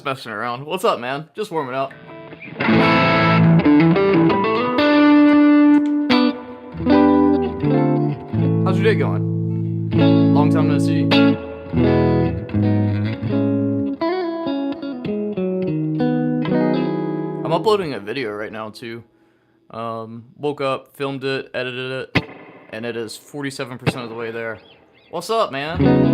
just messing around. What's up, man? Just warming up. How's your day going? Long time no see. I'm uploading a video right now too. Woke up, filmed it, edited it, and it is 47% of the way there. What's up, man?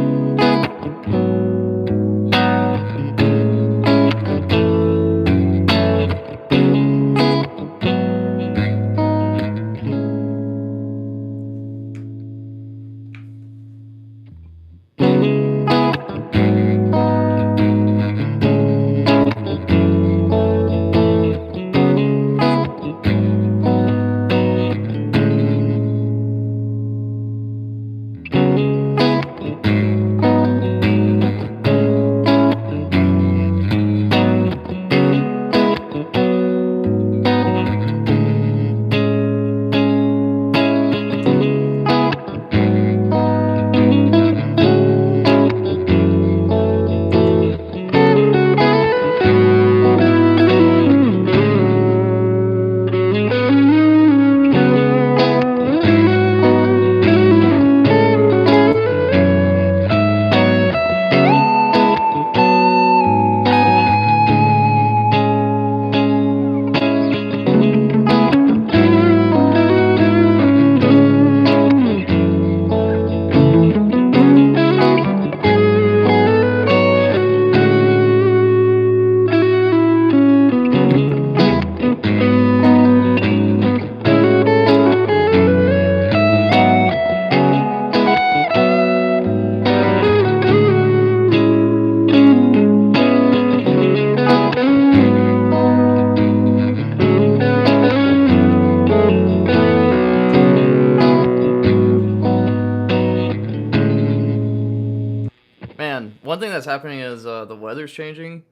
Man, one thing that's happening is the weather's changing,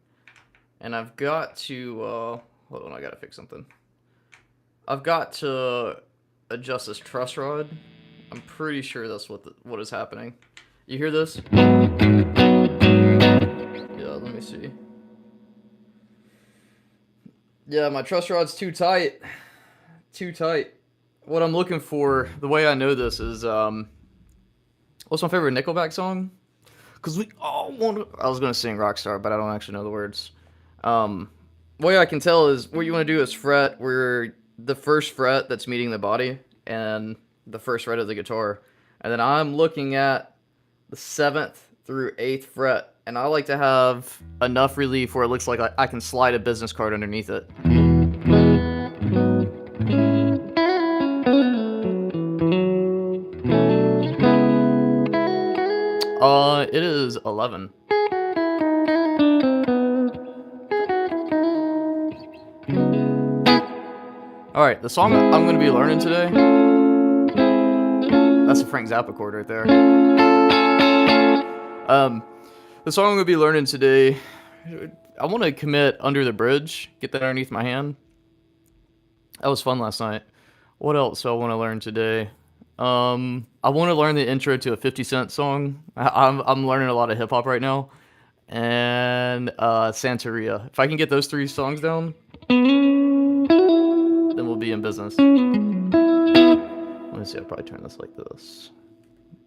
and I've got to hold on, I gotta fix something. I've got to adjust this truss rod. I'm pretty sure that's what is happening. You hear this? Yeah, let me see. Yeah, my truss rod's too tight. Too tight. What I'm looking for, the way I know this is, what's my favorite Nickelback song? Because we all want to... I was going to sing Rockstar, but I don't actually know the words. Way I can tell is what you want to do is fret where the first fret that's meeting the body and the first fret of the guitar. And then I'm looking at the 7th through 8th fret. And I like to have enough relief where it looks like I can slide a business card underneath it. It is 11. Alright, the song I'm going to be learning today, that's a Frank Zappa chord right there. The song I'm going to be learning today, I want to commit Under the Bridge, get that underneath my hand. That was fun last night. What else do I want to learn today? I want to learn the intro to a 50 Cent song. I'm learning a lot of hip hop right now, and Santeria. If I can get those 3 songs down, then we'll be in business. Let me see. I'll probably turn this like this.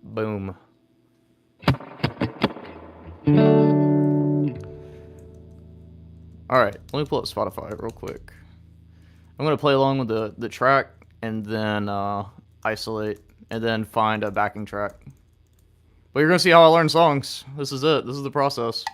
Boom. All right, let me pull up Spotify real quick. I'm gonna play along with the track and then isolate, and then find a backing track. But you're gonna see how I learn songs. This is it. This is the process.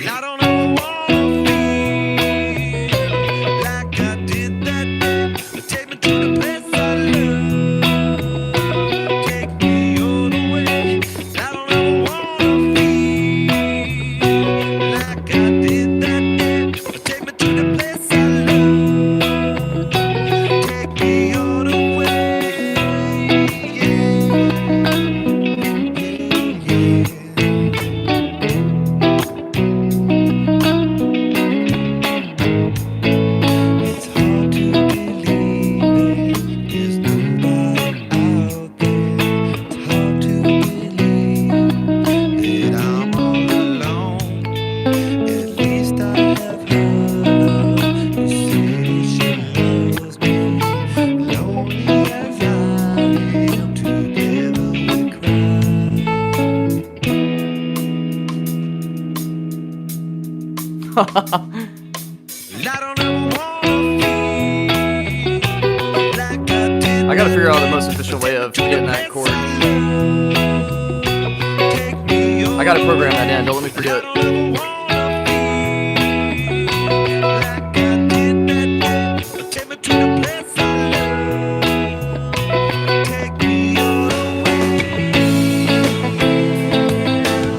I don't ever wanna feel like I did that day. Take me to the place I love. Take me all the way. I don't ever wanna feel like I did that day. Take me to the place I love. Take me all the way. It's hard to believe there's nobody out there. It's hard to believe that I'm all alone. At least I have her love. You say she loves me. Lonely as I am, together we cry. I don't ever wanna feel like I did. I gotta figure out the most efficient way of getting that chord. I gotta program that in, don't let me forget.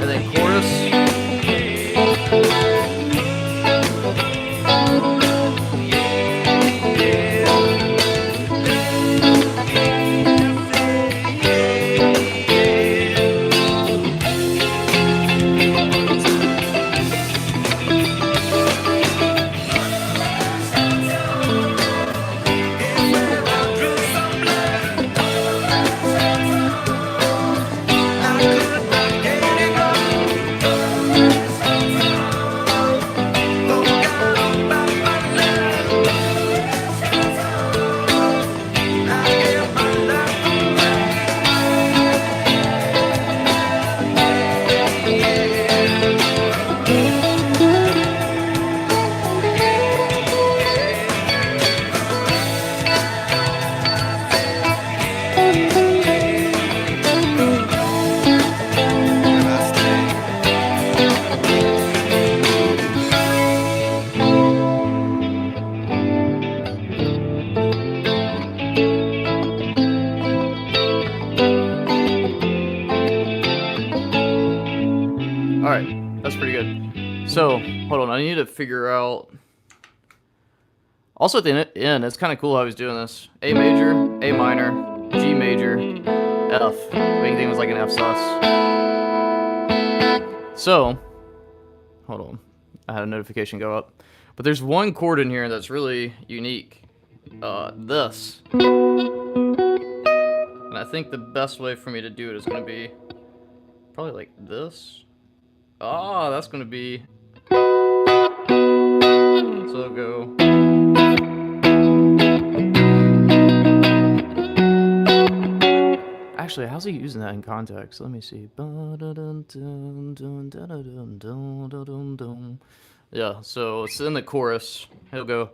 And then chorus. Alright, that's pretty good. So, hold on, I need to figure out... Also at the end, it's kind of cool how he's doing this. A major, A minor, G major, F. Main thing was like an F sus. So, hold on. I had a notification go up. But there's one chord in here that's really unique. This. And I think the best way for me to do it is going to be probably like this. Ah, that's going to be... So I'll go... Actually, how's he using that in context? Let me see. Yeah, so it's in the chorus. He'll go...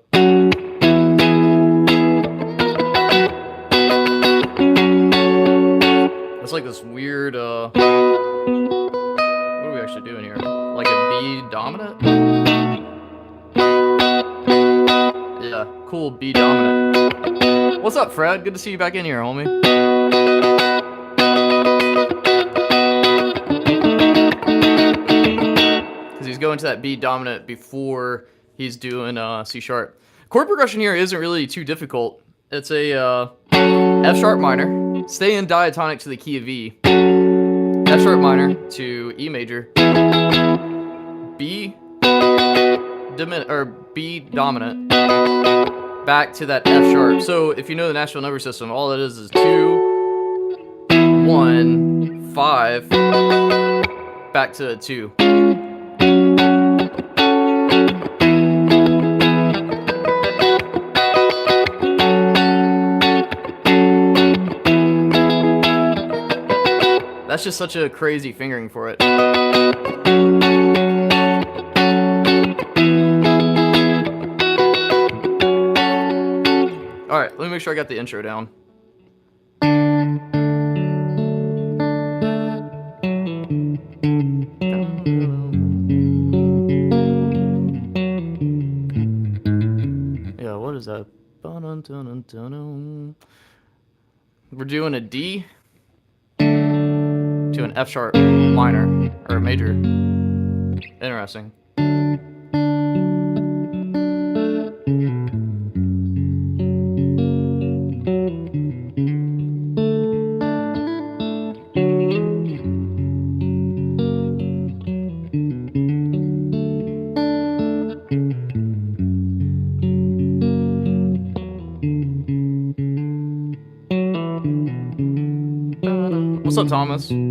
It's like this weird, what are we actually doing here? Like a B dominant? Yeah, cool B dominant. What's up, Fred? Good to see you back in here, homie. Because he's going to that B dominant before he's doing C sharp. Chord progression here isn't really too difficult. It's a F sharp minor. Stay in diatonic to the key of E. F sharp minor to E major. B dominant. Back to that F sharp. So if you know the natural number system, all that is 2, 1, 5. Back to a 2. That's just such a crazy fingering for it. Alright, let me make sure I got the intro down. is that? Ba-dun-dun-dun-dun-dun. We're doing a D to an F sharp minor or major. Interesting. What's up, Thomas? And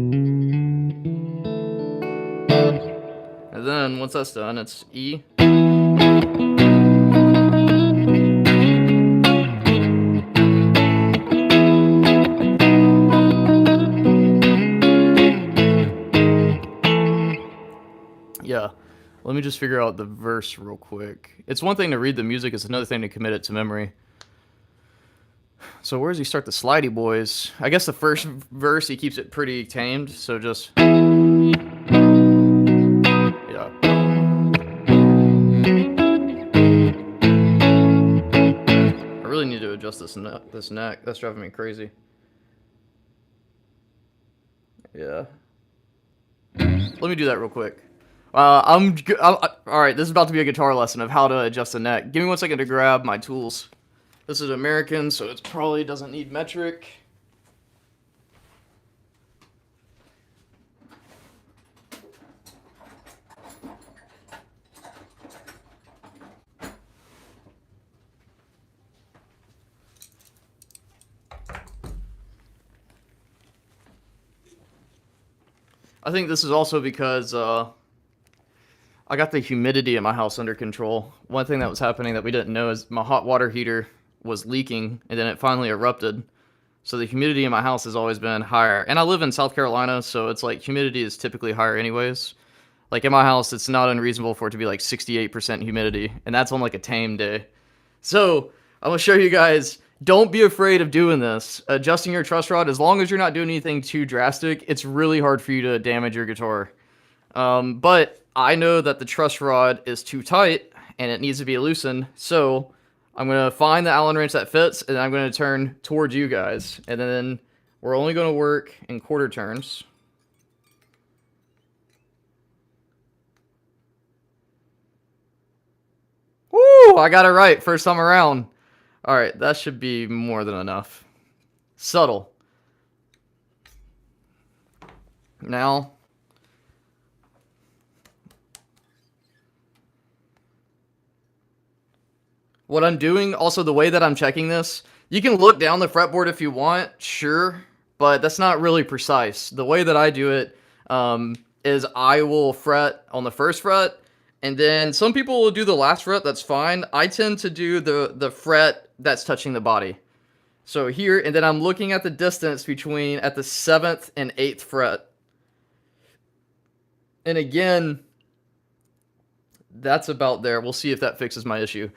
then once that's done, it's E. Yeah, let me just figure out the verse real quick. It's one thing to read the music, it's another thing to commit it to memory. So where does he start the slidey boys? I guess the first verse he keeps it pretty tamed, so just... Yeah. I really need to adjust this neck. That's driving me crazy. Yeah. Let me do that real quick. All right, this is about to be a guitar lesson of how to adjust the neck. Give me 1 second to grab my tools. This is American, so it probably doesn't need metric. I think this is also because I got the humidity in my house under control. One thing that was happening that we didn't know is my hot water heater was leaking, and then it finally erupted. So the humidity in my house has always been higher. And I live in South Carolina, so it's like humidity is typically higher anyways. Like in my house, it's not unreasonable for it to be like 68% humidity, and that's on like a tame day. So I'm gonna show you guys, don't be afraid of doing this. Adjusting your truss rod, as long as you're not doing anything too drastic, it's really hard for you to damage your guitar. But I know that the truss rod is too tight and it needs to be loosened, so I'm going to find the Allen wrench that fits, and I'm going to turn towards you guys. And then we're only going to work in quarter turns. Woo! I got it right first time around. All right, that should be more than enough. Subtle. Now... what I'm doing, also the way that I'm checking this, you can look down the fretboard if you want, sure, but that's not really precise. The way that I do it is I will fret on the first fret, and then some people will do the last fret, that's fine. I tend to do the fret that's touching the body. So here, and then I'm looking at the distance between at the 7th and 8th fret. And again, that's about there. We'll see if that fixes my issue.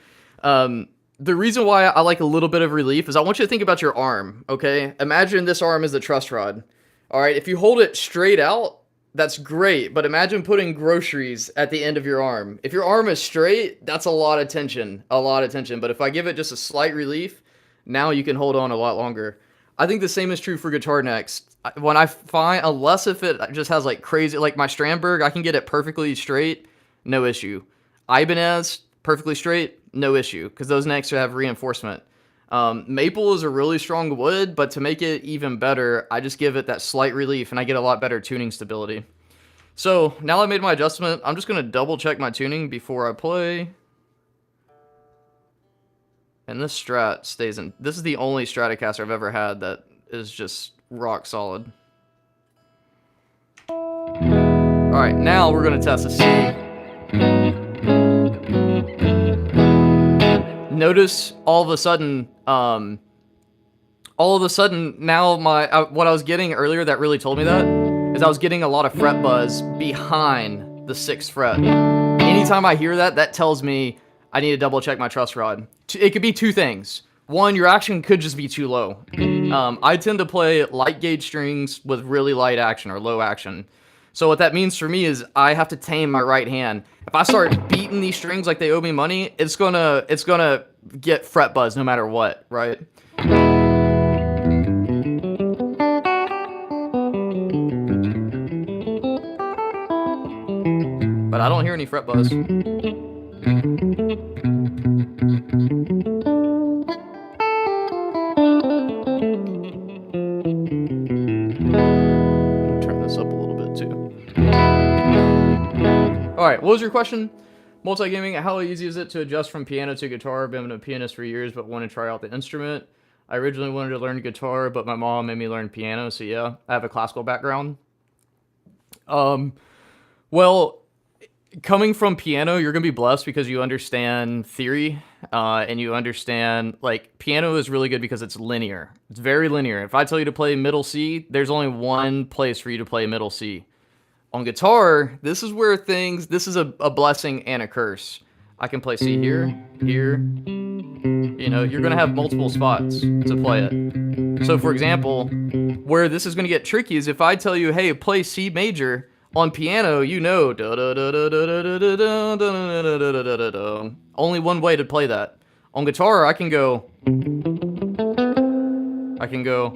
The reason why I like a little bit of relief is I want you to think about your arm, okay? Imagine this arm is the truss rod. All right, if you hold it straight out, that's great, but imagine putting groceries at the end of your arm. If your arm is straight, that's a lot of tension, but if I give it just a slight relief, now you can hold on a lot longer. I think the same is true for guitar necks. When I find, unless if it just has like crazy, like my Strandberg, I can get it perfectly straight, no issue. Ibanez, perfectly straight, no issue, because those necks have reinforcement. Maple is a really strong wood, but to make it even better, I just give it that slight relief, and I get a lot better tuning stability. So, now I made my adjustment, I'm just going to double check my tuning before I play. And this Strat stays in. This is the only Stratocaster I've ever had that is just rock solid. Alright, now we're going to test the C. Notice all of a sudden now what I was getting earlier that really told me that is I was getting a lot of fret buzz behind the 6th fret. Anytime I hear that, that tells me I need to double check my truss rod. It could be two things. One, your action could just be too low. I tend to play light gauge strings with really light action or low action. So what that means for me is I have to tame my right hand. If I start beating these strings like they owe me money, it's gonna get fret buzz no matter what, right? But I don't hear any fret buzz. Turn this up a little bit too. All right, what was your question? Multigaming, how easy is it to adjust from piano to guitar? I've been a pianist for years, but want to try out the instrument. I originally wanted to learn guitar, but my mom made me learn piano, so yeah, I have a classical background. Well, coming from piano, you're gonna be blessed because you understand theory, and you understand, like, piano is really good because it's linear. It's very linear. If I tell you to play middle C, there's only one place for you to play middle C. On guitar, this is where this is a blessing and a curse. I can play C here, here. You know, you're gonna have multiple spots to play it. So for example, where this is gonna get tricky is if I tell you, hey, play C major, on piano, you know, only one way to play that. On guitar, I can go, I can go,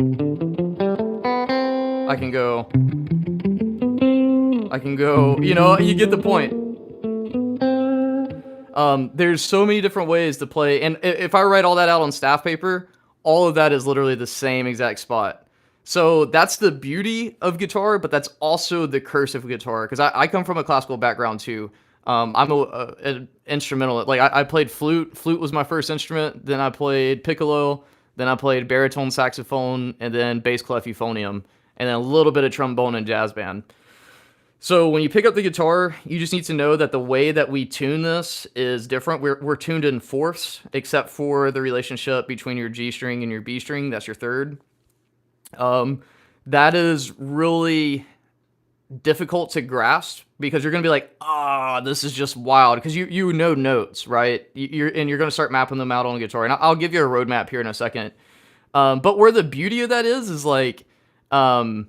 I can go, I can go, you know, you get the point. There's so many different ways to play, and if I write all that out on staff paper, all of that is literally the same exact spot. So that's the beauty of guitar, but that's also the curse of guitar, because I come from a classical background too. I'm an instrumental. Like I played flute. Flute was my first instrument. Then I played piccolo. Then I played baritone saxophone, and then bass clef euphonium, and then a little bit of trombone and jazz band. So when you pick up the guitar, you just need to know that the way that we tune this is different. We're tuned in fourths, except for the relationship between your G string and your B string. That's your third. That is really difficult to grasp because you're going to be like, this is just wild. Because you know notes, right? You're going to start mapping them out on the guitar. And I'll give you a roadmap here in a second. But where the beauty of that is like, man,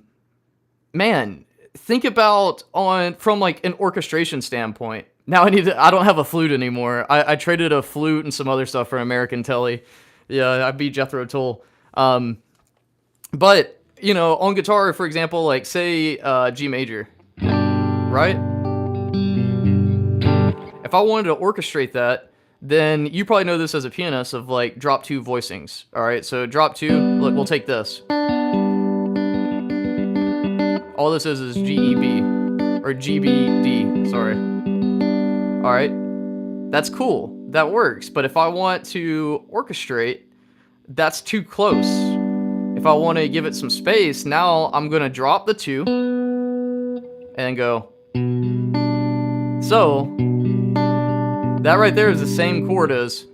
think about from like an orchestration standpoint. Now I don't have a flute anymore. I traded a flute and some other stuff for American Telly. Yeah, I beat Jethro Tull. But, you know, on guitar, for example, like say G major, right? If I wanted to orchestrate that, then you probably know this as a pianist of like drop two voicings. All right, so drop two, look, we'll take this. All this is G, E, B, or G, B, D, sorry. All right, that's cool, that works. But if I want to orchestrate, that's too close. If I want to give it some space, now I'm going to drop the two and go. So that right there is the same chord as.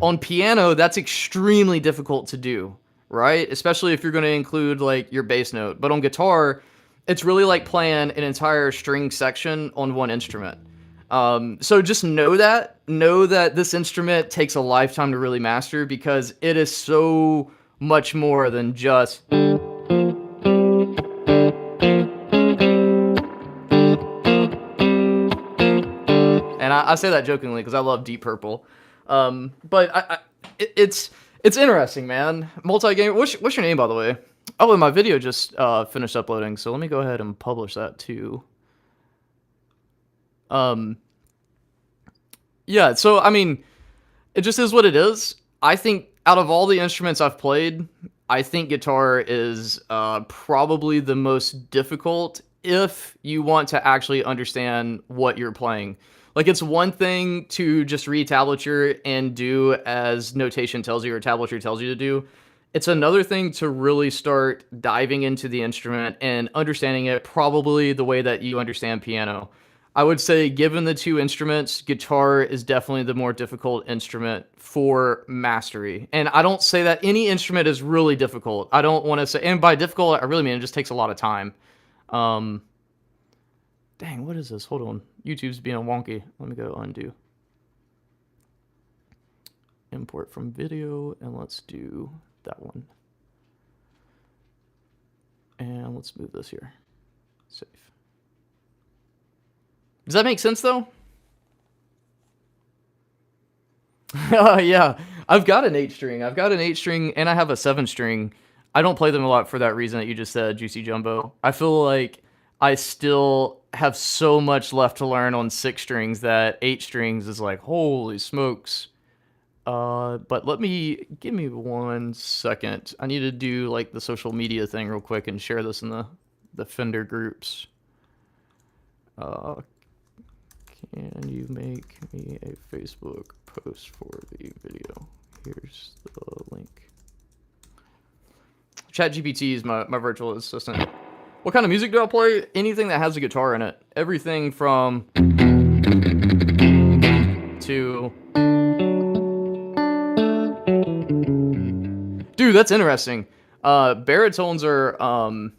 On piano, that's extremely difficult to do, right? Especially if you're going to include like your bass note. But on guitar, it's really like playing an entire string section on one instrument. So just know that this instrument takes a lifetime to really master because it is so much more than just. And I say that jokingly because I love Deep Purple. But it's interesting, man. Multi-game. What's your name, by the way? Oh, and my video just finished uploading, so let me go ahead and publish that too. Yeah, so I mean, it just is what it is. I think out of all the instruments I've played, I think guitar is probably the most difficult if you want to actually understand what you're playing. Like, it's one thing to just read tablature and do as notation tells you or tablature tells you to do. It's another thing to really start diving into the instrument and understanding it probably the way that you understand piano. I would say, given the two instruments, guitar is definitely the more difficult instrument for mastery. And I don't say that any instrument is really difficult. I don't want to say, and by difficult, I really mean it just takes a lot of time. Dang, what is this? Hold on. YouTube's being wonky. Let me go undo. Import from video, and let's do that one. And let's move this here. Save. Does that make sense, though? Yeah, I've got an 8 string. I've got an 8 string, and I have a 7 string. I don't play them a lot for that reason that you just said, Juicy Jumbo. I feel like I still have so much left to learn on 6 strings that 8 strings is like, holy smokes. But give me 1 second. I need to do like the social media thing real quick and share this in the Fender groups. Uh, can you make me a Facebook post for the video? Here's the link. ChatGPT is my virtual assistant. What kind of music do I play? Anything that has a guitar in it. Everything from to... Dude, that's interesting. Baritones are on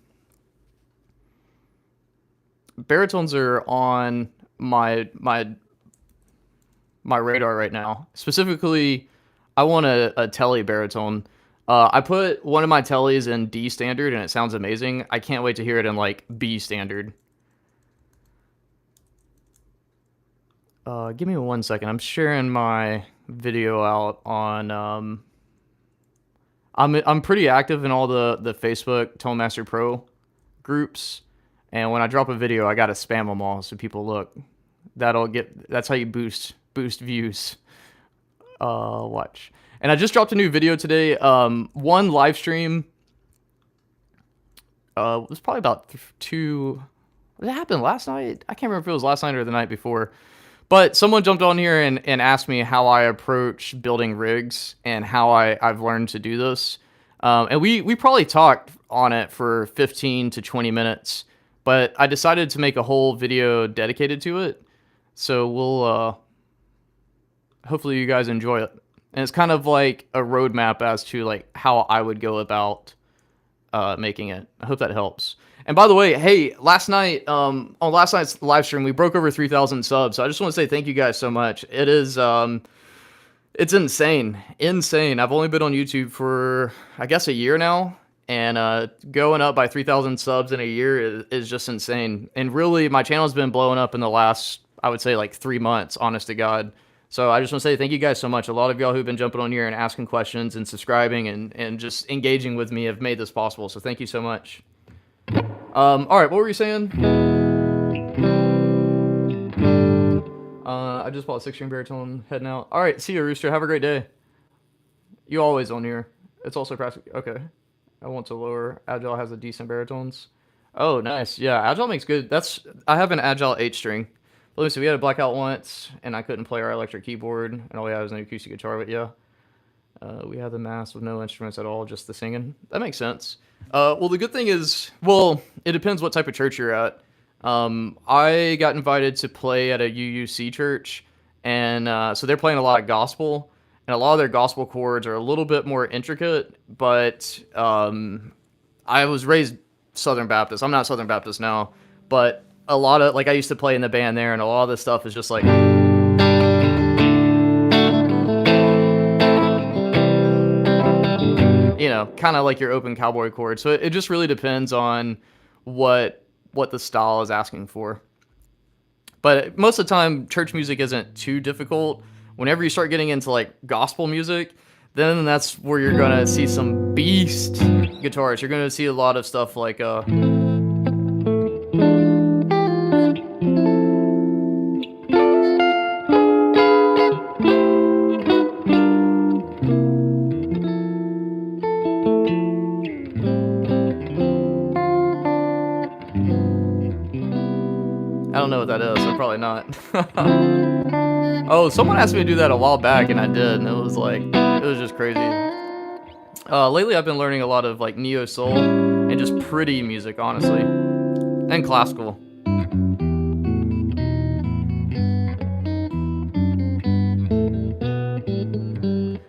my radar right now. Specifically, I want a telly baritone. I put one of my tellies in D standard and it sounds amazing. I can't wait to hear it in like B standard. Give me 1 second. I'm sharing my video out on I'm pretty active in all the Facebook Tonemaster Pro groups, and when I drop a video, I gotta spam them all so people look. That's how you boost views. Watch. And I just dropped a new video today. One live stream. It was probably about 2. What happened last night? I can't remember if it was last night or the night before. But someone jumped on here and asked me how I approach building rigs and how I've learned to do this. And we probably talked on it for 15 to 20 minutes. But I decided to make a whole video dedicated to it. So we'll... hopefully you guys enjoy it. And it's kind of like a roadmap as to like how I would go about making it. I hope that helps. And by the way, hey, last night, on last night's live stream, we broke over 3,000 subs. So I just want to say thank you guys so much. It is, it's insane. I've only been on YouTube for, I guess, a year now. And going up by 3,000 subs in a year is just insane. And really, my channel's been blowing up in the last, I would say, like 3 months, honest to God. So I just want to say thank you guys so much. A lot of y'all who've been jumping on here and asking questions and subscribing and just engaging with me have made this possible. So thank you so much. All right, what were you saying? I just bought a 6-string baritone, heading out. All right, see you, Rooster. Have a great day. You always on here. It's also practical. Okay. I want to lower. Agile has a decent baritones. Oh, nice. Yeah, Agile makes good. I have an Agile 8-string. Let me see. We had a blackout once, and I couldn't play our electric keyboard, and all we had was an acoustic guitar. But yeah, we had the mass with no instruments at all, just the singing. That makes sense. Well, the good thing is, well, it depends what type of church you're at. I got invited to play at a UUC church, and so they're playing a lot of gospel, and a lot of their gospel chords are a little bit more intricate. But I was raised Southern Baptist. I'm not Southern Baptist now, but a lot of, like, I used to play in the band there, and a lot of this stuff is just like, you know, kind of like your open cowboy chord. So it just really depends on what the style is asking for. But most of the time, church music isn't too difficult. Whenever you start getting into like gospel music, then that's where you're gonna see some beast guitars. You're gonna see a lot of stuff like I don't know what that is, so probably not. Oh, someone asked me to do that a while back, and I did, and it was just crazy. Lately, I've been learning a lot of like neo soul and just pretty music, honestly, and classical.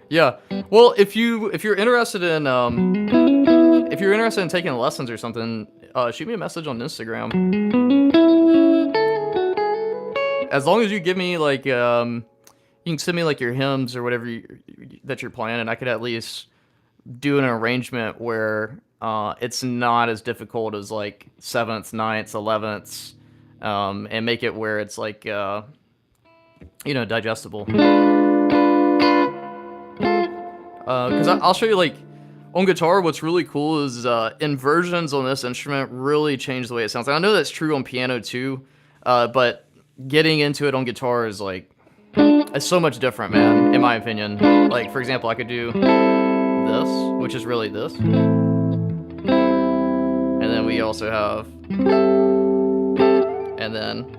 Yeah. Well, if you're interested in taking lessons or something, shoot me a message on Instagram. As long as you give me like you can send me like your hymns or whatever that you're playing, and I could at least do an arrangement where it's not as difficult as like 7th, 9th, 11th, and make it where it's like digestible. Because I'll show you, like, on guitar, what's really cool is inversions on this instrument really change the way it sounds. And I know that's true on piano too, but getting into it on guitar is like, it's so much different, man, in my opinion. Like, for example, I could do this, which is really this. And then we also have, and then,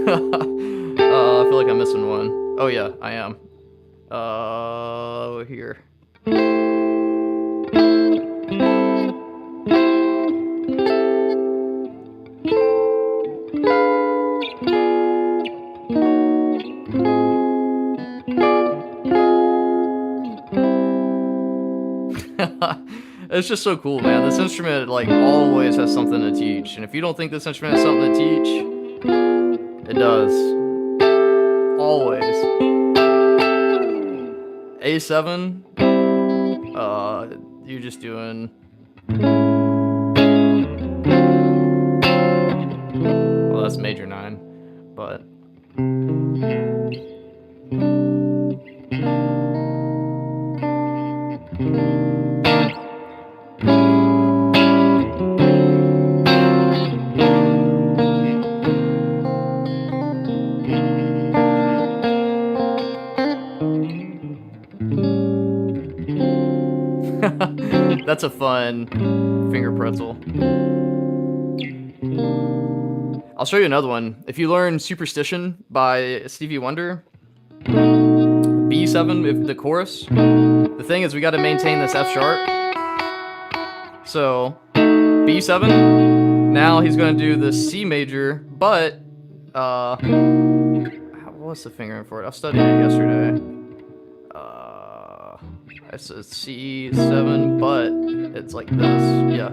I feel like I'm missing one. Oh yeah, I am. Here. It's just so cool, man. This instrument, like, always has something to teach. And if you don't think this instrument has something to teach, it does. Always. A7, you're just doing, well, that's major 9, but that's a fun finger pretzel. I'll show you another one. If you learn Superstition by Stevie Wonder, B7, if the chorus, the thing is we got to maintain this F sharp. So B7, now he's going to do the C major, but what's the fingering for it? I studied it yesterday. It's a C7, but it's like this. Yeah.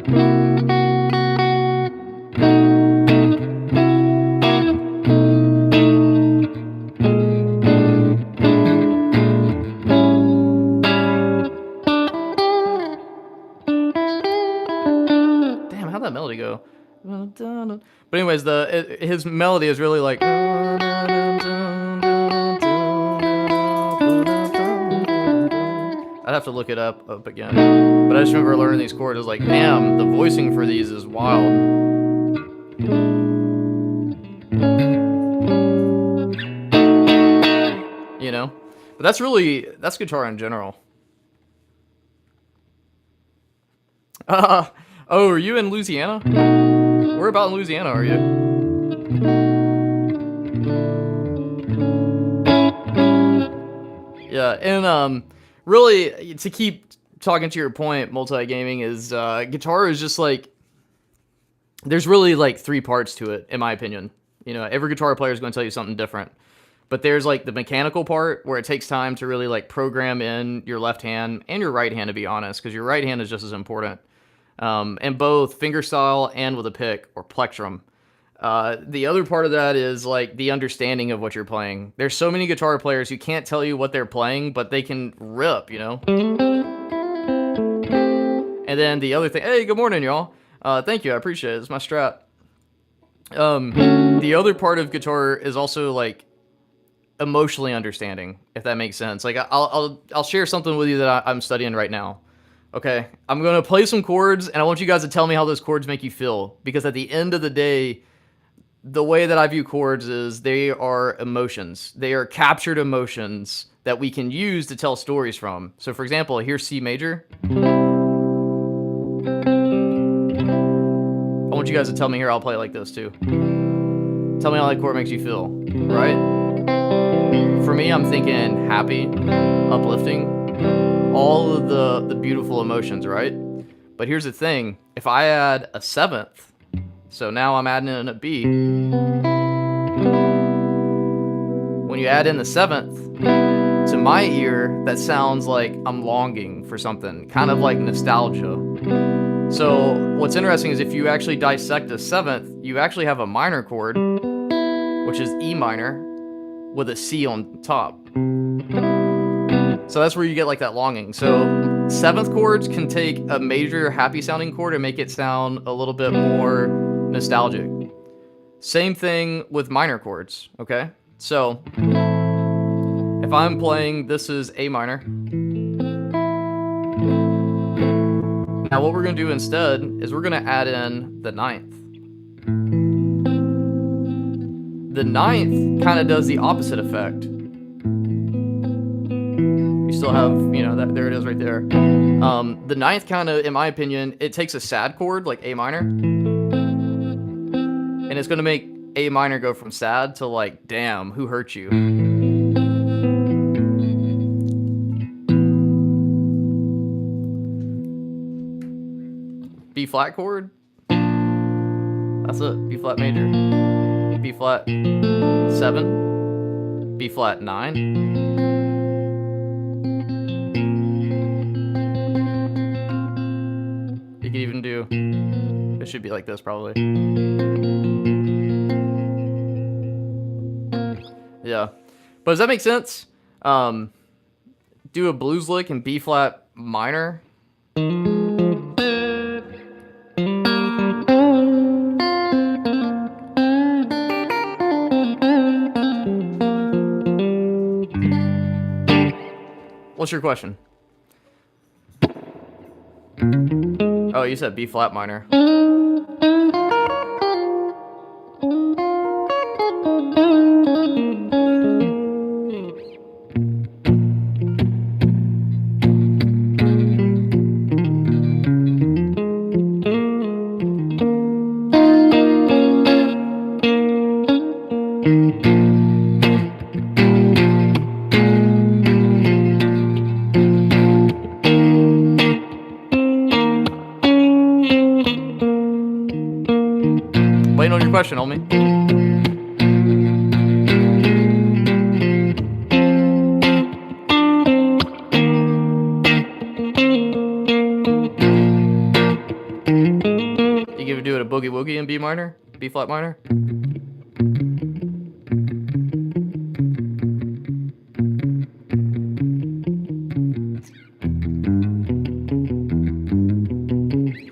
Damn, how'd that melody go? But anyways, his melody is really like. I'd have to look it up again. But I just remember learning these chords. I was like, damn, the voicing for these is wild. You know? But that's guitar in general. Oh, are you in Louisiana? Where about in Louisiana are you? Yeah, and really, to keep talking to your point, multi-gaming is, guitar is just like, there's really like 3 parts to it, in my opinion. You know, every guitar player is going to tell you something different. But there's like the mechanical part where it takes time to really like program in your left hand and your right hand, to be honest, because your right hand is just as important. And both fingerstyle and with a pick or plectrum. The other part of that is like the understanding of what you're playing. There's so many guitar players who can't tell you what they're playing, but they can rip, you know? And then the other thing, hey, good morning, y'all. Thank you, I appreciate it. It's my strat. The other part of guitar is also like emotionally understanding, if that makes sense. Like I'll share something with you that I'm studying right now. Okay, I'm gonna play some chords, and I want you guys to tell me how those chords make you feel. Because at the end of the day, the way that I view chords is they are emotions. They are captured emotions that we can use to tell stories from. So for example, here's C major. I want you guys to tell me here, I'll play like this too. Tell me how that chord makes you feel, right? For me, I'm thinking happy, uplifting, all of the beautiful emotions, right? But here's the thing, if I add a 7th, so now I'm adding in a B. When you add in the 7th, to my ear, that sounds like I'm longing for something, kind of like nostalgia. So what's interesting is if you actually dissect a 7th, you actually have a minor chord, which is E minor, with a C on top. So that's where you get like that longing. So 7th chords can take a major happy sounding chord and make it sound a little bit more nostalgic. Same thing with minor chords, okay? So if I'm playing, this is A minor. Now what we're going to do instead is we're going to add in the ninth. The ninth kind of does the opposite effect. You still have, you know, that there it is right there. The ninth kind of, in my opinion, it takes a sad chord like A minor, and it's going to make A minor go from sad to like, damn, who hurt you? B flat chord. That's it. B flat major. B flat 7. B flat 9. You could even do, it should be like this probably. Yeah. But does that make sense? Do a blues lick in B flat minor. What's your question? Oh, you said B flat minor. Waiting on your question, homie. You give do it a boogie woogie in B minor, B flat minor.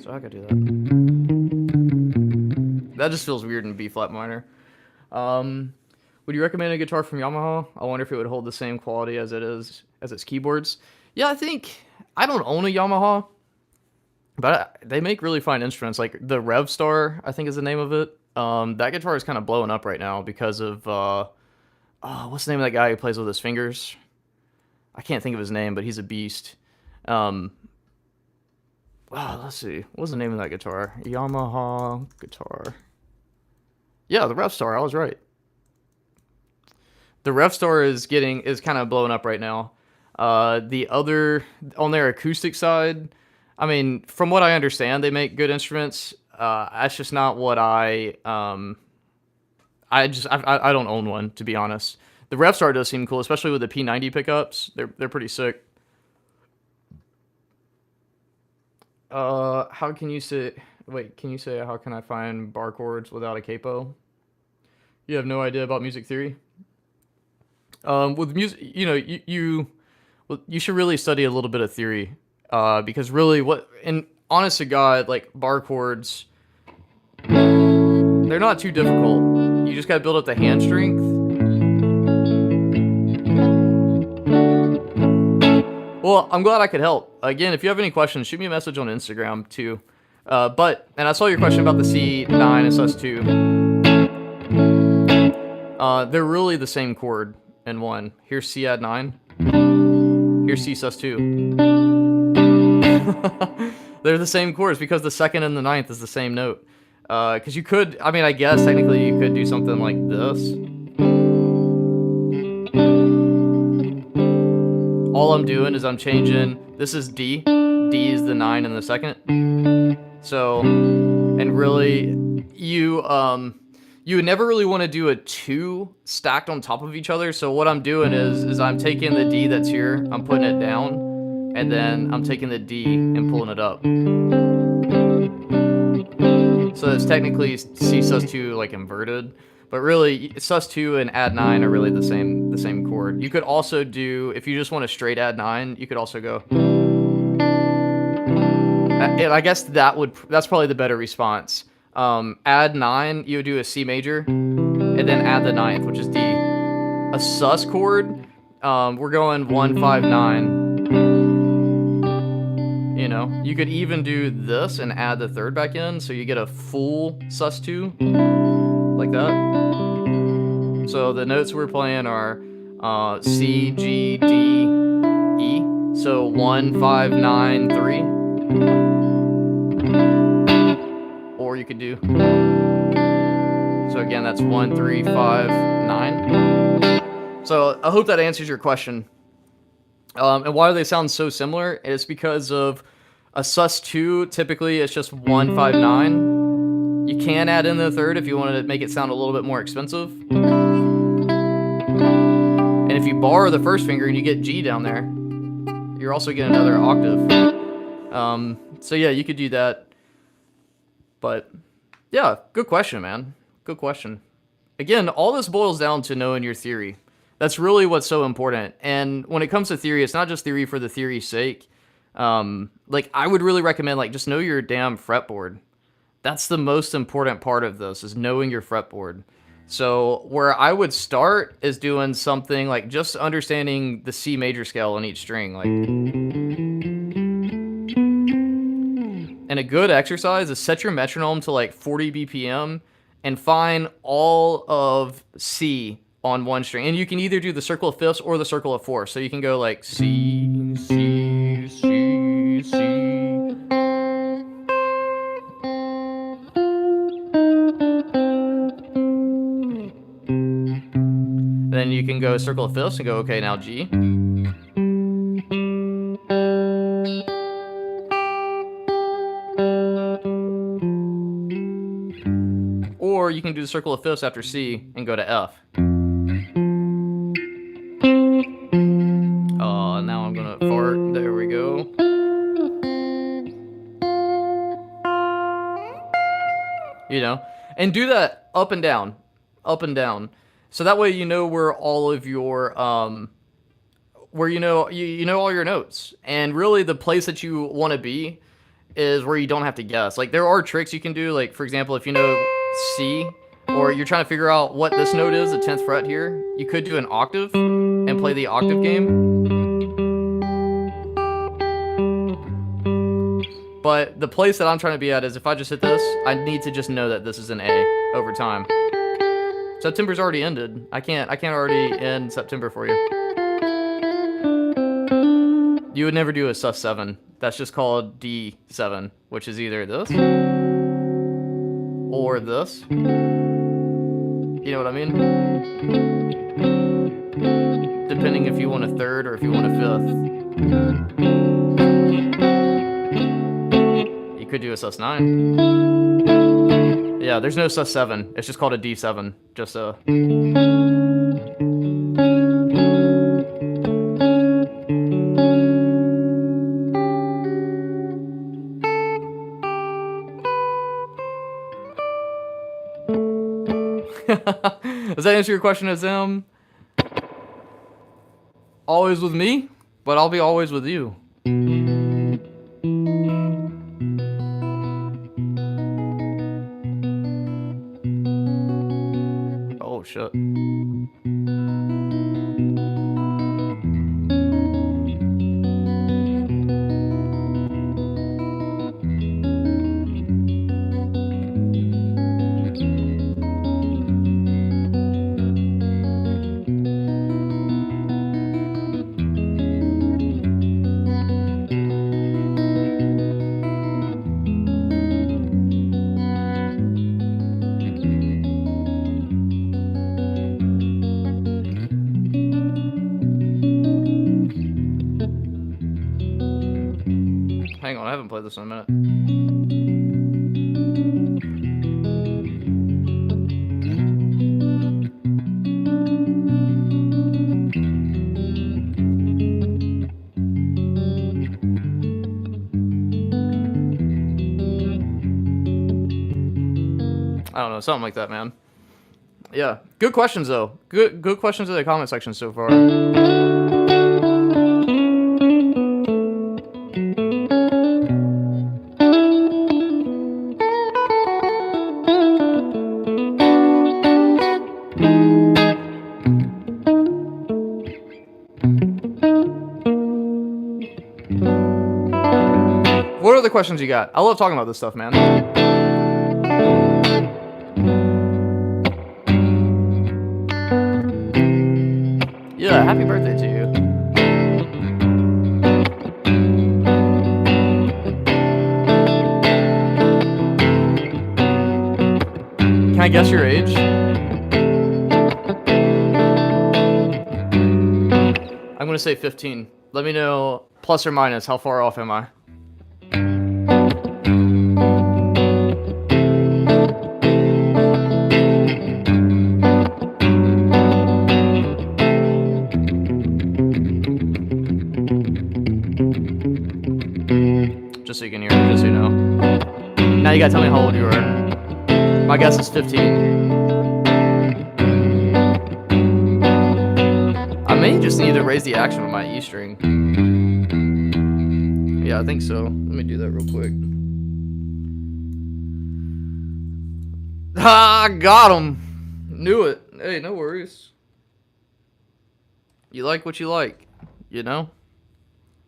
So I could do that. That just feels weird in B flat minor. Would you recommend a guitar from Yamaha? I wonder if it would hold the same quality as its keyboards. Yeah, I don't own a Yamaha, but they make really fine instruments. Like the Revstar, I think is the name of it. That guitar is kind of blowing up right now because of what's the name of that guy who plays with his fingers? I can't think of his name, but he's a beast. Let's see. What's the name of that guitar? Yamaha guitar. Yeah, the Revstar. I was right. The Revstar is kind of blowing up right now. The other, on their acoustic side, I mean, from what I understand, they make good instruments. That's just not what I don't own one, to be honest. The Revstar does seem cool, especially with the P90 pickups. They're pretty sick. How can you say how can I find bar chords without a capo? You have no idea about music theory? With music, you know, you should really study a little bit of theory, because really and honest to God, like bar chords, they're not too difficult. You just gotta build up the hand strength. Well, I'm glad I could help. Again, if you have any questions, shoot me a message on Instagram too. And I saw your question about the C9 and sus2. They're really the same chord in one. Here's C add 9. Here's C sus2. They're the same chords because the second and the ninth is the same note. Because you could, I mean, I guess technically you could do something like this. All I'm doing is I'm changing, this is D. D is the 9 in the second. So, and really, you would never really want to do a 2 stacked on top of each other. So what I'm doing is I'm taking the D that's here, I'm putting it down, and then I'm taking the D and pulling it up. So it's technically C sus2 like inverted, but really sus2 and add 9 are really the same chord. You could also do, if you just want to straight add 9, you could also go. And I guess that's probably the better response. Add 9, you would do a C major, and then add the 9th, which is D. A sus chord, we're going 1, 5, 9. You know, you could even do this and add the third back in, so you get a full sus2 like that. So the notes we're playing are C, G, D, E. So 1, 5, 9, 3. Or you could do. So again, that's 1, 3, 5, 9. So I hope that answers your question. And why do they sound so similar? It's because of a sus2, typically it's just 1, 5, 9. You can add in the third if you wanted to make it sound a little bit more expensive. And if you borrow the first finger and you get G down there, you're also getting another octave. So yeah, you could do that. But yeah, good question, man. Good question. Again, all this boils down to knowing your theory. That's really what's so important. And when it comes to theory, it's not just theory for the theory's sake. Like, I would really recommend, like, just know your damn fretboard. That's the most important part of this, is knowing your fretboard. So where I would start is doing something like just understanding the C major scale on each string. Like, and a good exercise is set your metronome to like 40 BPM and find all of C on one string. And you can either do the circle of fifths or the circle of fourths. So you can go like C, C, C, C. Then you can go circle of fifths and go, okay, now G. Or you can do the circle of fifths after C and go to F. Now I'm gonna fart. There we go. You know, and do that up and down, up and down. So that way you know where all of your where you know all your notes. And really the place that you want to be is where you don't have to guess. Like, there are tricks you can do. Like, for example, if you know C, or you're trying to figure out what this note is, the 10th fret here, you could do an octave and play the octave game. But the place that I'm trying to be at is if I just hit this, I need to just know that this is an A over time. September's already ended. I can't already end September for you. You would never do a sus7. That's just called D7, which is either this or this. You know what I mean? Depending if you want a third or if you want a fifth. You could do a sus9. Yeah, there's no sus7. It's just called a D7. Just a... Does that answer your question, Azim? Always with me, but I'll be always with you. Oh, shit. Hang on, I haven't played this in a minute. I don't know, something like that, man. Yeah, good questions though. Good questions in the comment section so far. questions you got? I love talking about this stuff, man. Yeah, happy birthday to you. Can I guess your age? I'm gonna say 15. Let me know, plus or minus, how far off am I? Just so you can hear it, just so you know. Now you gotta tell me how old you are. My guess is 15. I may just need to raise the action with my E string. Yeah, I think so. Let me do that real quick. Ah, got him. Knew it. Hey, no worries. You like what you like, you know?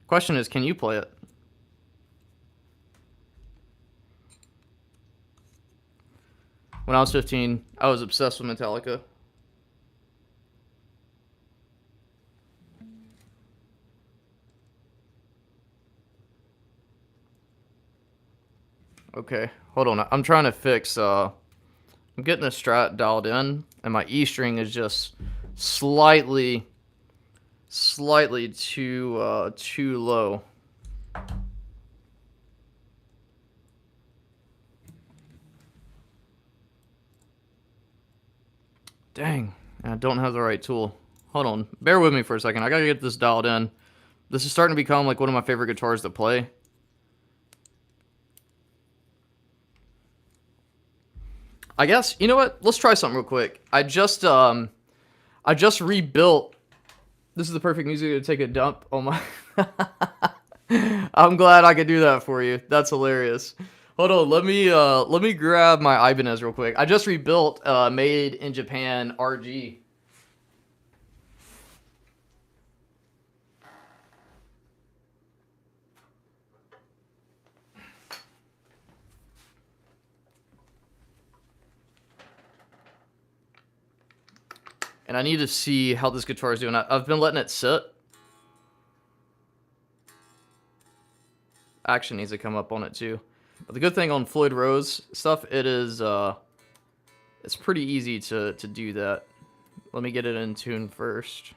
Question is, can you play it? When I was 15, I was obsessed with Metallica. Okay, hold on. I'm trying to fix, I'm getting the strat dialed in, and my E string is just slightly too low. Dang, I don't have the right tool. Hold on, bear with me for a second. I gotta get this dialed in. This is starting to become like one of my favorite guitars to play. I guess, you know what? Let's try something real quick. I just rebuilt. This is the perfect music to take a dump on my... I'm glad I could do that for you. That's hilarious. Hold on, let me grab my Ibanez real quick. I just rebuilt made in Japan RG. And I need to see how this guitar is doing. I've been letting it sit. Action needs to come up on it too. But the good thing on Floyd Rose stuff, it is it's pretty easy to do that. Let me get it in tune first.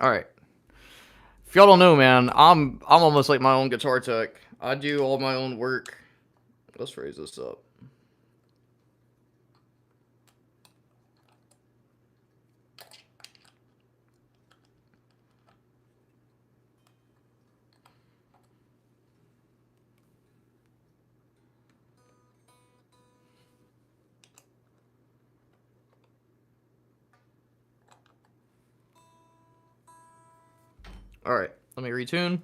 All right. If y'all don't know, man, I'm almost like my own guitar tech. I do all my own work. Let's raise this up. All right, let me retune.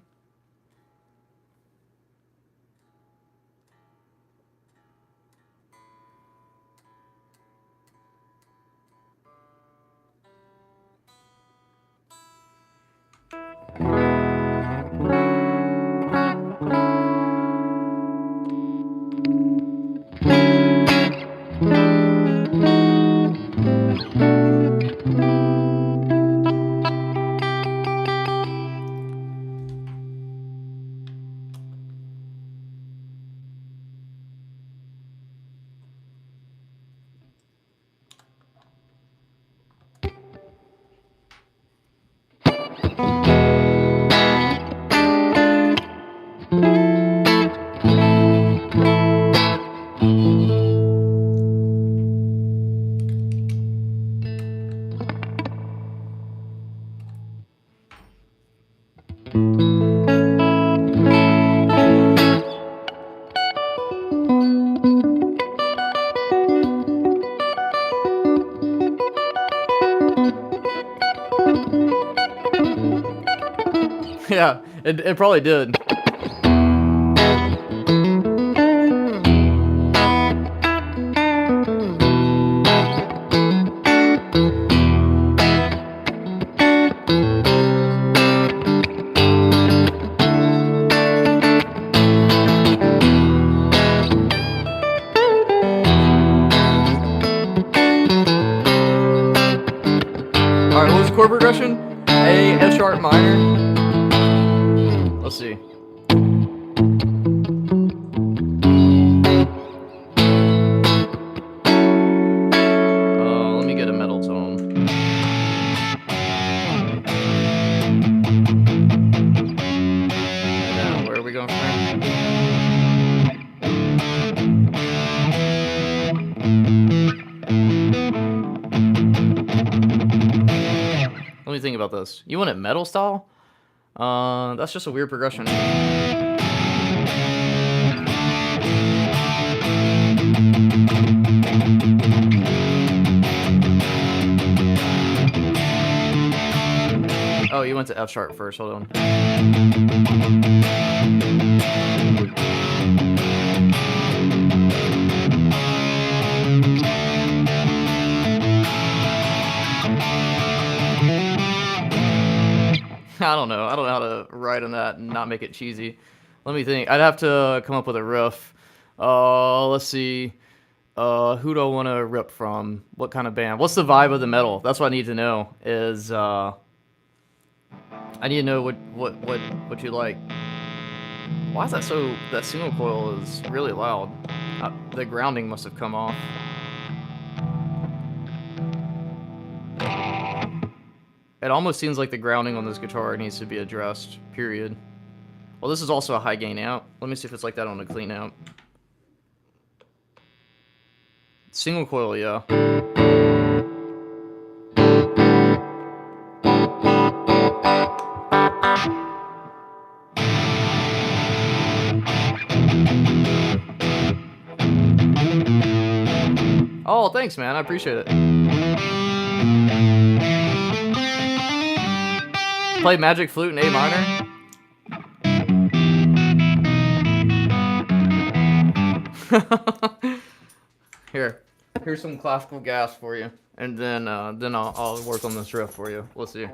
Yeah, it probably did. Alright, what was the chord progression? A, F sharp minor. Let's see. Let me get a metal tone. Now, where are we going from here? Let me think about this. You want it metal style? That's just a weird progression. Oh, you went to F sharp first. Hold on. I don't know. I don't know how to write on that and not make it cheesy. Let me think. I'd have to come up with a riff. Let's see. Who do I want to rip from? What kind of band? What's the vibe of the metal? That's what I need to know. Is I need to know what you like. Why is that so? That single coil is really loud. The grounding must have come off. It almost seems like the grounding on this guitar needs to be addressed, period. Well, this is also a high gain amp. Let me see if it's like that on a clean amp. Single coil, yeah. Oh, thanks, man. I appreciate it. Play Magic Flute in A minor. Here's some classical gas for you, and then I'll work on this riff for you. We'll see.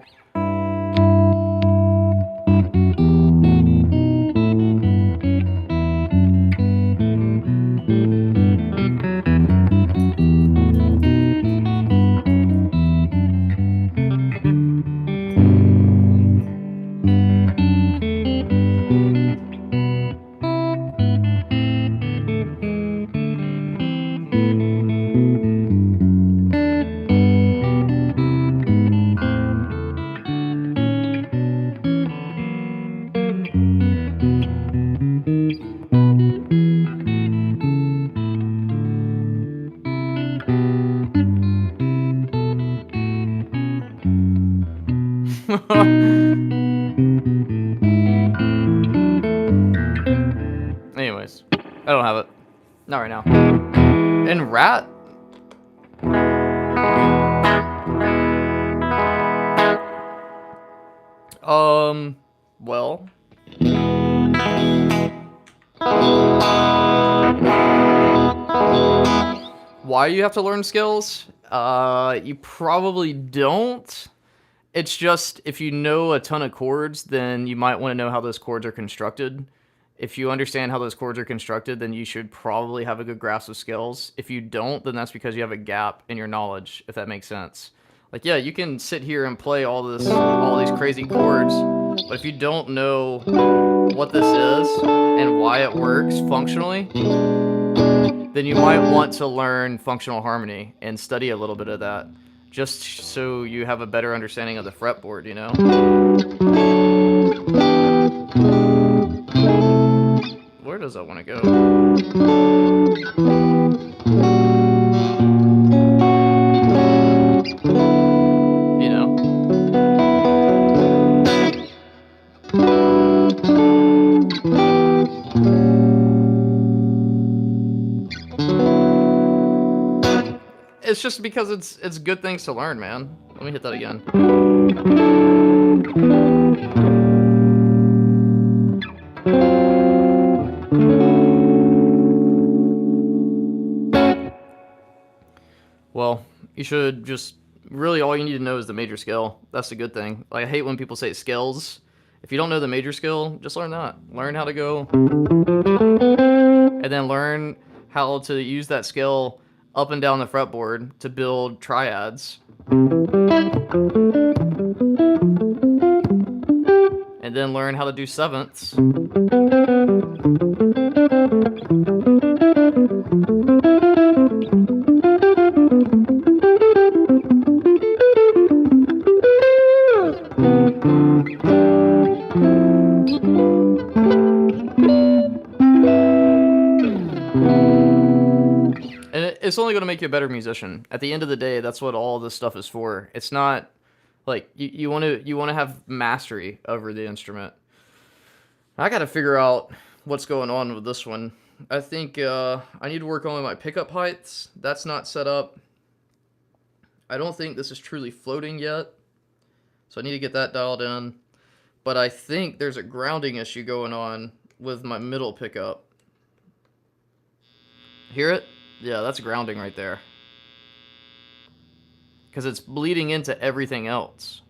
Anyways, I don't have it. Not right now. And Rat? Well. Why you have to learn skills? You probably don't. It's just, if you know a ton of chords, then you might want to know how those chords are constructed. If you understand how those chords are constructed, then you should probably have a good grasp of skills. If you don't, then that's because you have a gap in your knowledge, if that makes sense. Like, yeah, you can sit here and play all these crazy chords, but if you don't know what this is and why it works functionally, then you might want to learn functional harmony and study a little bit of that, just so you have a better understanding of the fretboard, you know? Where does that want to go? You know? It's just because it's good things to learn, man. Let me hit that again. Well, you should just really, all you need to know is the major scale. That's the good thing. Like, I hate when people say scales. If you don't know the major scale, just learn that. Learn how to go, and then learn how to use that scale up and down the fretboard to build triads. And then learn how to do sevenths. And it's only going to make you a better musician. At the end of the day, that's what all this stuff is for. It's not like you want to have mastery over the instrument. I got to figure out what's going on with this one. I think I need to work on my pickup heights. That's not set up. I don't think this is truly floating yet, so I need to get that dialed in. But I think there's a grounding issue going on with my middle pickup. Hear it? Yeah, that's grounding right there. Because it's bleeding into everything else.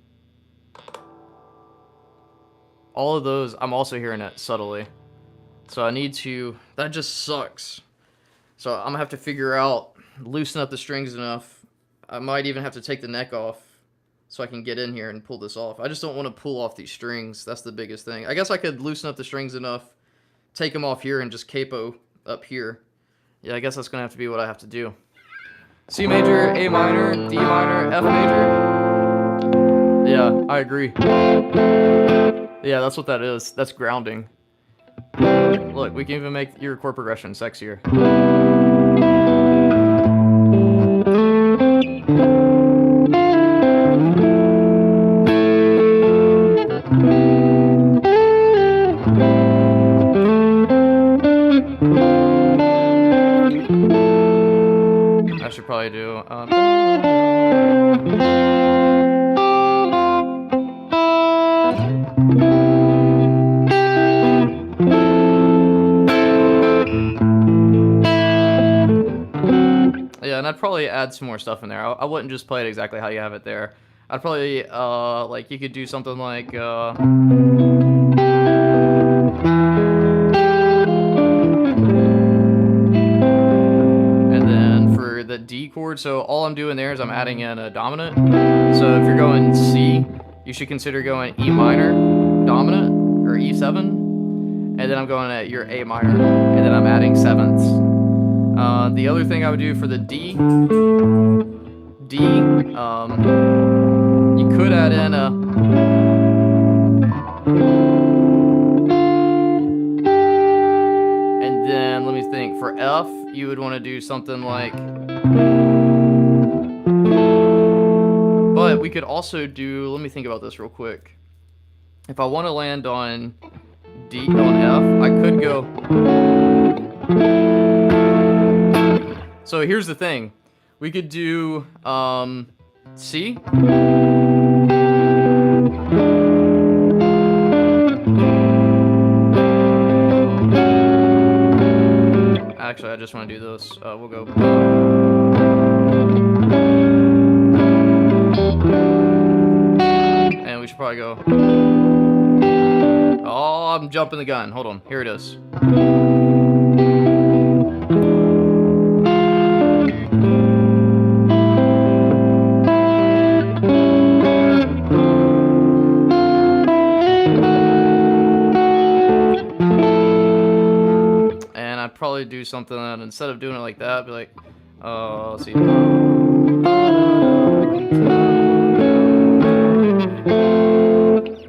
All of those, I'm also hearing it subtly. So I need to, that just sucks. So I'm going to have to figure out, loosen up the strings enough. I might even have to take the neck off so I can get in here and pull this off. I just don't want to pull off these strings. That's the biggest thing. I guess I could loosen up the strings enough, take them off here and just capo up here. Yeah, I guess that's going to have to be what I have to do. C major, A minor, D minor, F major. Yeah, I agree. Yeah, that's what that is. That's grounding. Look, we can even make your chord progression sexier. I should probably do... yeah, and I'd probably add some more stuff in there. I wouldn't just play it exactly how you have it there. I'd probably, like, you could do something like, and then for the D chord, so all I'm doing there is I'm adding in a dominant. So if you're going C, you should consider going E minor, dominant, or E7. And then I'm going at your A minor, and then I'm adding sevenths. The other thing I would do for the D, you could add in a... And then, let me think, for F, you would want to do something like... But we could also do, let me think about this real quick. If I want to land on D, on F, I could go... So here's the thing. We could do C. Actually, I just want to do this. We'll go. And we should probably go. Oh, I'm jumping the gun. Hold on. Here it is. Probably do something that instead of doing it like that, be like, let's see.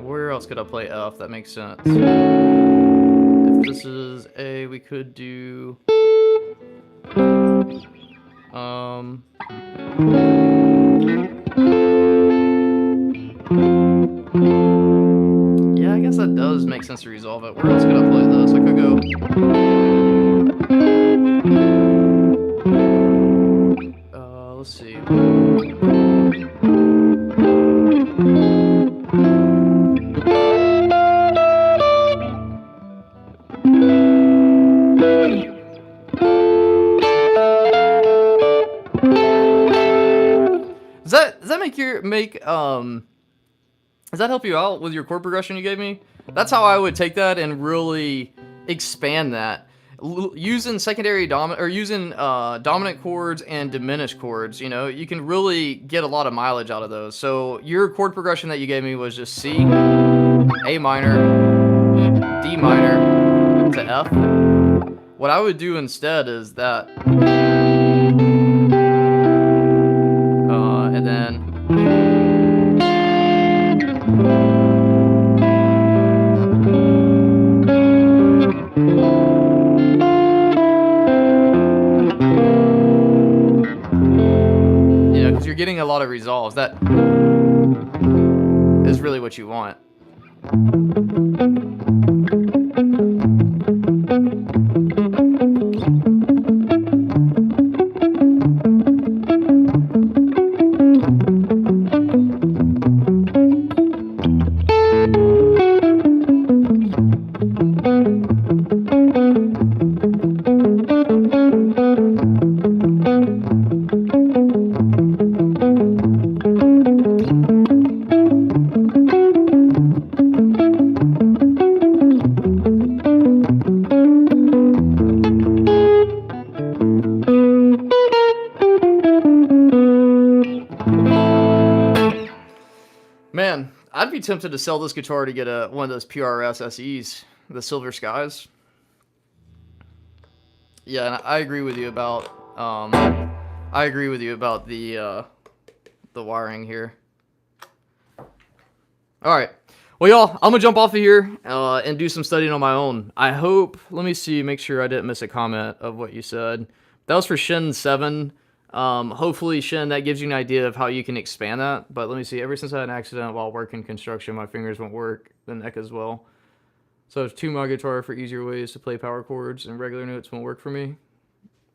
Where else could I play F? That makes sense. If this is A, we could do. Yeah, I guess that does make sense to resolve it. Where else could I play this? I could go. Let's see. Does that does that help you out with your chord progression you gave me? That's how I would take that and really expand that. using secondary dominant or using dominant chords and diminished chords, you know, you can really get a lot of mileage out of those. So your chord progression that you gave me was just C, A minor, D minor to F. What I would do instead is that, and then. You're getting a lot of resolves. That is really what you want. Man, I'd be tempted to sell this guitar to get one of those PRS SEs, the Silver Skies. Yeah, and I agree with you about the wiring here. All right, well, y'all, I'm gonna jump off of here and do some studying on my own. I hope. Let me see, make sure I didn't miss a comment of what you said. That was for Shin 7. Hopefully, Shin, that gives you an idea of how you can expand that. But let me see. Ever since I had an accident while working construction, my fingers won't work, the neck as well. So I've tuned my guitar for easier ways to play power chords, and regular notes won't work for me.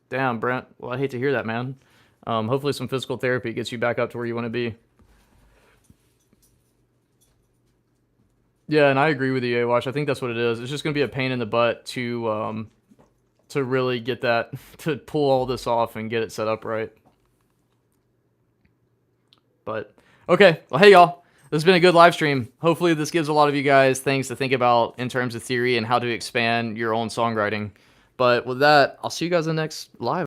Damn, Brent. Well, I hate to hear that, man. Hopefully some physical therapy gets you back up to where you want to be. Yeah, and I agree with you, Awash. I think that's what it is. It's just going to be a pain in the butt to really get that, to pull all this off and get it set up right. But, okay. Well, hey, y'all. This has been a good live stream. Hopefully this gives a lot of you guys things to think about in terms of theory and how to expand your own songwriting. But with that, I'll see you guys in the next live.